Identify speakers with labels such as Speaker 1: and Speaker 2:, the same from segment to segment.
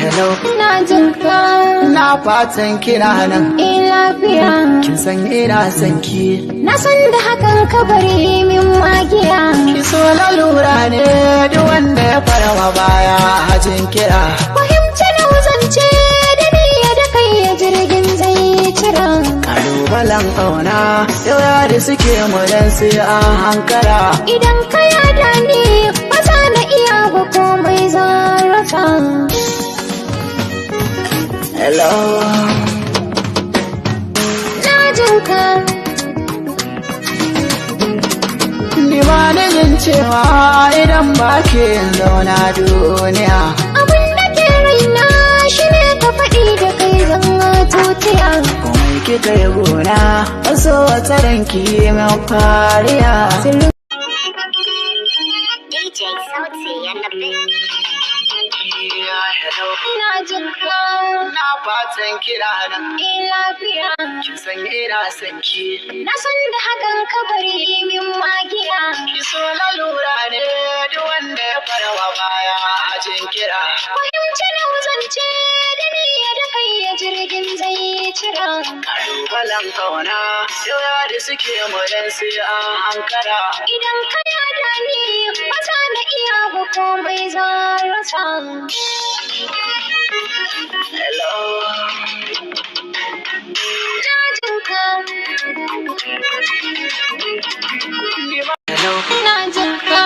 Speaker 1: hello.
Speaker 2: Na jinka.
Speaker 1: Na fatan kina nan.
Speaker 2: Lafiya.
Speaker 1: Kin san ina son ki.
Speaker 2: Na san da hakan ka bari min magiya.
Speaker 1: Ki so lalura ne duk wanda ya farawa baya hajin kira.
Speaker 2: Fahimci na zance da ni da kai ya jirgin zai cira.
Speaker 1: Kalubalen ƙauna yau da suke mu dan sai an hankara.
Speaker 2: Idan ka yada ni ba za na iya ba komai zan rasa.
Speaker 1: Hello.
Speaker 2: Na jinka.
Speaker 1: Ni ba ni jin cewa idan ba ke zauna duniya.
Speaker 2: Abin da ke raina shi ne ka faɗi da kai zan tutiya.
Speaker 1: Komai kika yi gona wasu wata ranki min fariya.
Speaker 2: Na jinka.
Speaker 1: Na fatan kira nan.
Speaker 2: Lafiya.
Speaker 1: Kin san ina son ki.
Speaker 2: Na san da hakan ka bari min magiya.
Speaker 1: Ki so lalura ne duk wanda ya farawa baya hajin kira.
Speaker 2: Fahimci na zance da ni da kai ya jirgin zai cira.
Speaker 1: Kalubalen ƙauna yau da suke mu dan sai an hankara.
Speaker 2: Idan ka yada ni ba za na iya ba komai zan rasa.
Speaker 1: Hello.
Speaker 2: Na jinka.
Speaker 1: Hello.
Speaker 2: Na jinka.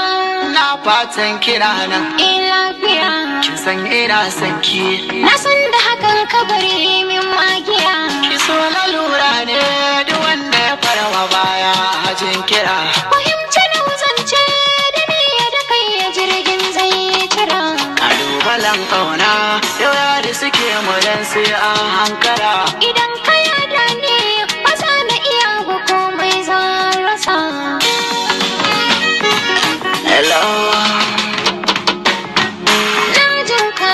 Speaker 1: Na fatan kira nan.
Speaker 2: Lafiya.
Speaker 1: Kin san ina son ki.
Speaker 2: Na san da hakan ka bari min magiya.
Speaker 1: Ki so lalura ne duk wanda ya farawa baya hajin kira.
Speaker 2: Fahimci na zance da ni da kai ya jirgin zai cira.
Speaker 1: Kalubalen ƙauna yau da suke mu dan sai an hankara.
Speaker 2: Idan ka yada ni ba za na iya ba komai zan rasa.
Speaker 1: Hello.
Speaker 2: Na jinka.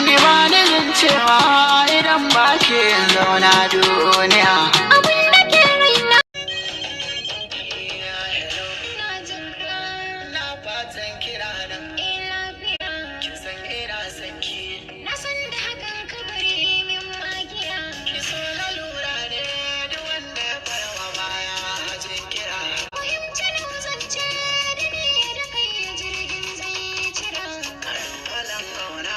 Speaker 1: Ni ba ni jin cewa idan ba ke zauna duniya.
Speaker 2: Abin da ke raina. Na jinka.
Speaker 1: Na fatan kira nan.
Speaker 2: Lafiya.
Speaker 1: Kin san ina son ki.
Speaker 2: Na san da hakan ka bari min magiya.
Speaker 1: Ki so lalura ne duk wanda ya farawa baya hajin kira.
Speaker 2: Fahimci na zance da ni da kai ya jirgin zai cira.
Speaker 1: Kalubalen ƙauna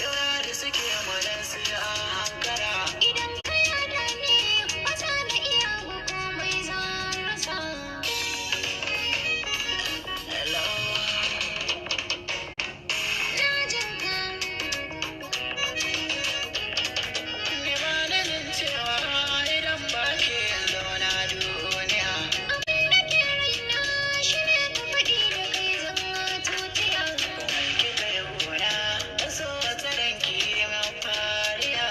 Speaker 1: yau da suke mu dan sai an hankara.
Speaker 2: Idan ka yada ni ba za na iya ba komai zan rasa.
Speaker 1: Hello.
Speaker 2: Na jinka.
Speaker 1: Ni ba ni jin cewa idan ba ke zauna duniya.
Speaker 2: Abin da ke raina shi ne ka faɗi da kai zan tutiya.
Speaker 1: Komai kika yi gona wasu wata ranki min fariya.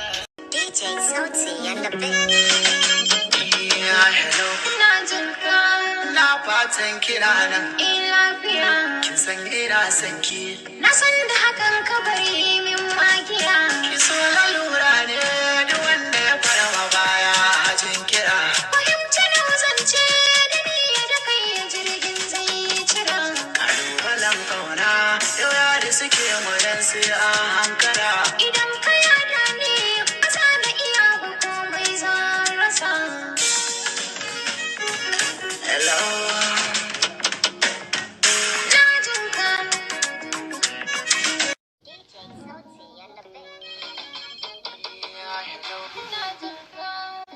Speaker 1: Hello.
Speaker 2: Na jinka.
Speaker 1: Na fatan kira nan.
Speaker 2: Lafiya.
Speaker 1: Kin san ina son ki.
Speaker 2: Na san da hakan ka bari min magiya.
Speaker 1: Ki so lalura ne duk wanda ya farawa baya hajin kira.
Speaker 2: Fahimci na zance da ni da kai ya jirgin zai cira.
Speaker 1: Kalubalen ƙauna yau da suke mu dan sai an hankara.
Speaker 2: Idan ka yada ni ba za na iya ba komai zan rasa.
Speaker 1: Hello.
Speaker 2: Na jinka.
Speaker 1: Hello.
Speaker 2: Na jinka.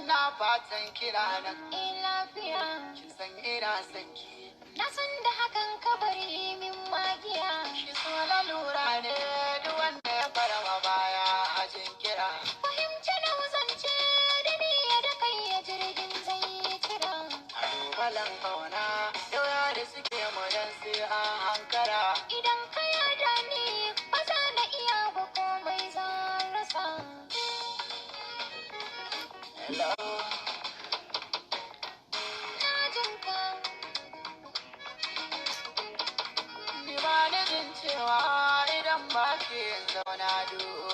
Speaker 1: Na fatan kira nan.
Speaker 2: Lafiya.
Speaker 1: Kin san ina son ki.
Speaker 2: Na san da hakan ka bari min magiya.
Speaker 1: Ki so lalura ne duk wanda ya farawa baya hajin kira.
Speaker 2: Fahimci na zance da ni da kai ya jirgin zai cira.
Speaker 1: Kalubalen ƙauna yau da suke mu dan sai an hankara.
Speaker 2: Idan ka yada ni ba za na iya ba komai zan rasa.
Speaker 1: Hello.
Speaker 2: Na jinka.
Speaker 1: Ni ba ni jin cewa idan ba ke zauna duniya.